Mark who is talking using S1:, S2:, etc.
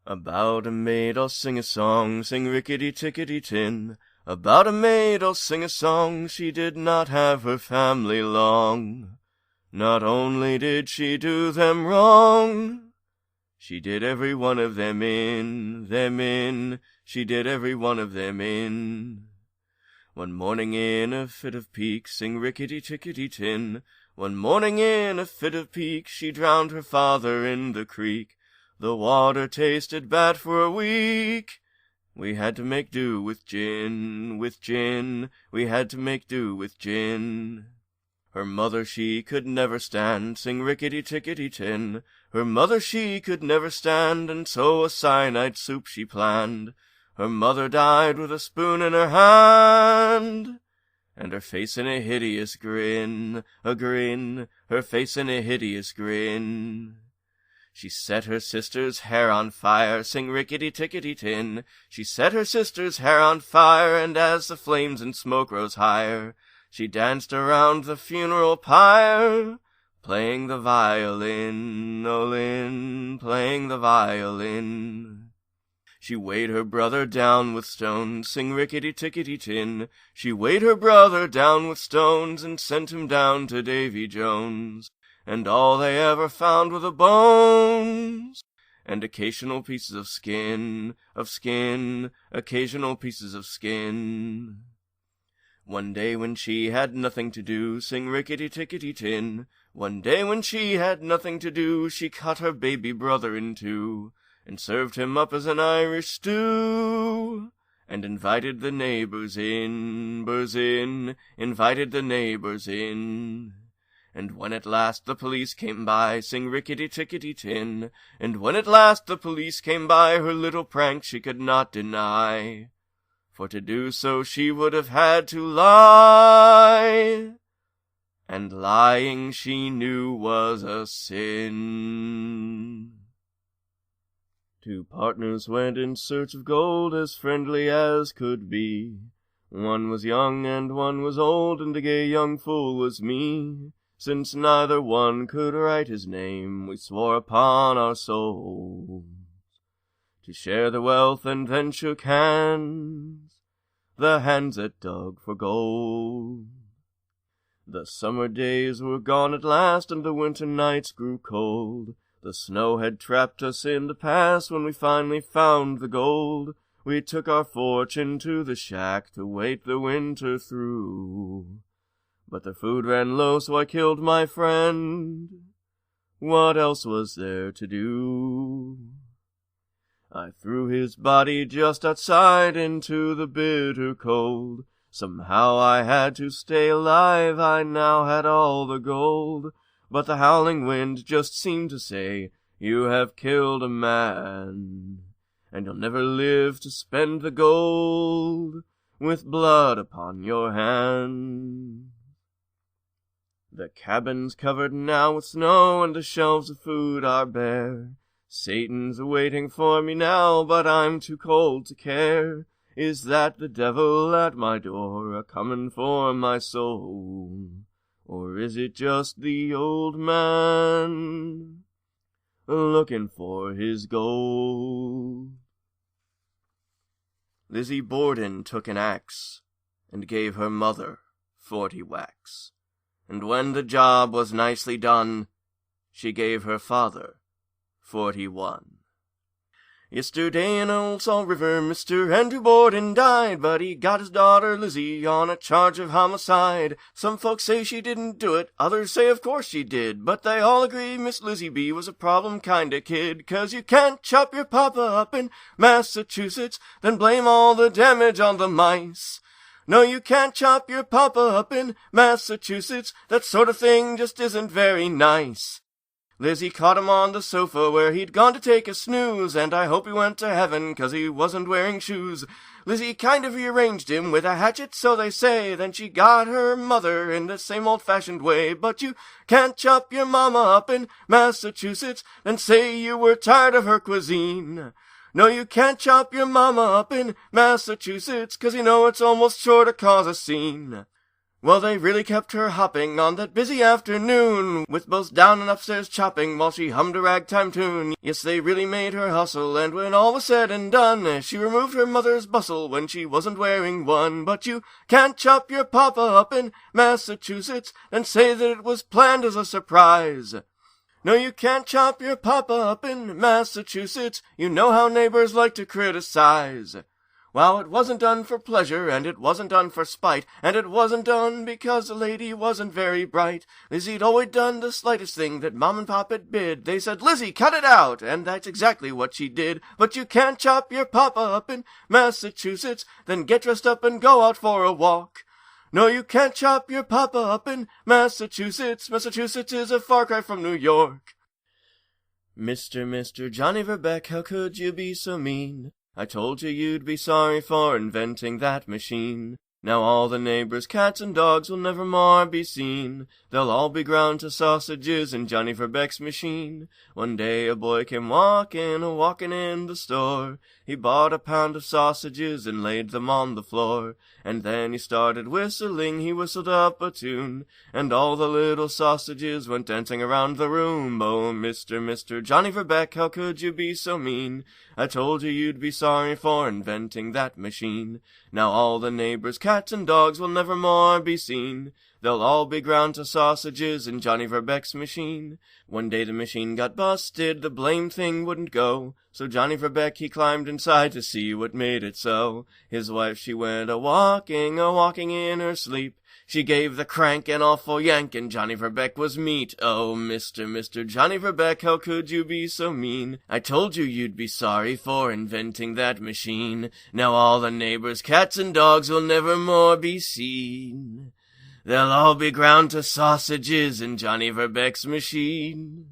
S1: About a maid I'll sing a song, sing Rickety Tickety Tin. About a maid I'll sing a song, she did not have her family long. Not only did she do them wrong, she did every one of them in, she did every one of them in. One morning in a fit of pique, sing Rickety Tickety Tin. One morning in a fit of pique, she drowned her father in the creek. The water tasted bad for a week. We had to make do with gin, we had to make do with gin. Her mother she could never stand, sing Rickety Tickety Tin. Her mother she could never stand, and so a cyanide soup she planned. Her mother died with a spoon in her hand, and her face in a hideous grin, her face in a hideous grin. She set her sister's hair on fire, sing Rickety Tickety Tin. She set her sister's hair on fire, and as the flames and smoke rose higher, she danced around the funeral pyre, playing the violin, oh Lynn, playing the violin. She weighed her brother down with stones, sing Rickety Tickety Tin. She weighed her brother down with stones, and sent him down to Davy Jones. And all they ever found were the bones, and occasional pieces of skin, occasional pieces of skin. One day when she had nothing to do, sing Rickety Tickety Tin. One day when she had nothing to do, she cut her baby brother in two, and served him up as an Irish stew, and invited the neighbors in, invited the neighbors in. And when at last the police came by, sing Rickety Tickety Tin. And when at last the police came by, her little prank she could not deny, for to do so she would have had to lie, and lying she knew was a sin. Two partners went in search of gold, as friendly as could be. One was young and one was old, and the gay young fool was me. Since neither one could write his name, we swore upon our souls to share the wealth, and then shook hands, the hands that dug for gold. The summer days were gone at last, and the winter nights grew cold. The snow had trapped us in the past when we finally found the gold. We took our fortune to the shack to wait the winter through. But the food ran low, so I killed my friend. What else was there to do? I threw his body just outside into the bitter cold. Somehow I had to stay alive, I now had all the gold. But the howling wind just seemed to say, you have killed a man, and you'll never live to spend the gold with blood upon your hand. The cabin's covered now with snow, and the shelves of food are bare. Satan's waiting for me now, but I'm too cold to care. Is that the devil at my door, a-comin' for my soul? Or is it just the old man looking for his gold? Lizzie Borden took an axe and gave her mother 40 whacks. And when the job was nicely done, she gave her father 41. Yesterday in Old Salt River, Mr. Andrew Borden died, but he got his daughter Lizzie on a charge of homicide. Some folks say she didn't do it, others say of course she did, but they all agree Miss Lizzie B was a problem kinda kid, 'cause you can't chop your papa up in Massachusetts, then blame all the damage on the mice. No, you can't chop your papa up in Massachusetts, that sort of thing just isn't very nice. Lizzie caught him on the sofa where he'd gone to take a snooze, and I hope he went to heaven 'cause he wasn't wearing shoes. Lizzie kind of rearranged him with a hatchet, so they say, then she got her mother in the same old-fashioned way. But you can't chop your mama up in Massachusetts, then say you were tired of her cuisine. No, you can't chop your mama up in Massachusetts, 'cause you know it's almost sure to cause a scene. Well, they really kept her hopping on that busy afternoon, with both down and upstairs chopping while she hummed a ragtime tune. Yes, they really made her hustle, and when all was said and done, she removed her mother's bustle when she wasn't wearing one. But you can't chop your papa up in Massachusetts and say that it was planned as a surprise. No, you can't chop your papa up in Massachusetts. You know how neighbors like to criticize. Well, it wasn't done for pleasure, and it wasn't done for spite, and it wasn't done because the lady wasn't very bright. Lizzie'd always done the slightest thing that Mom and Pop had bid. They said, "Lizzie, cut it out!" And that's exactly what she did. But you can't chop your papa up in Massachusetts, then get dressed up and go out for a walk. No, you can't chop your papa up in Massachusetts. Massachusetts is a far cry from New York. Mr. Johnny Verbeck, how could you be so mean? I told you you'd be sorry for inventing that machine. Now all the neighbors' cats and dogs will never more be seen. They'll all be ground to sausages in Johnny Verbeck's machine. One day a boy came walking in the store. He bought a pound of sausages and laid them on the floor. And then he started whistling, he whistled up a tune. And all the little sausages went dancing around the room. Oh, Mr. Johnny Verbeck, how could you be so mean? I told you you'd be sorry for inventing that machine. Now all the neighbors' cats and dogs will never more be seen. They'll all be ground to sausages in Johnny Verbeck's machine. One day the machine got busted, the blamed thing wouldn't go. So Johnny Verbeck he climbed inside to see what made it so. His wife she went a-walking in her sleep. She gave the crank an awful yank, and Johnny Verbeck was meat. Oh, Mr. Johnny Verbeck, how could you be so mean? I told you you'd be sorry for inventing that machine. Now all the neighbors' cats and dogs will never more be seen. They'll all be ground to sausages in Johnny Verbeck's machine.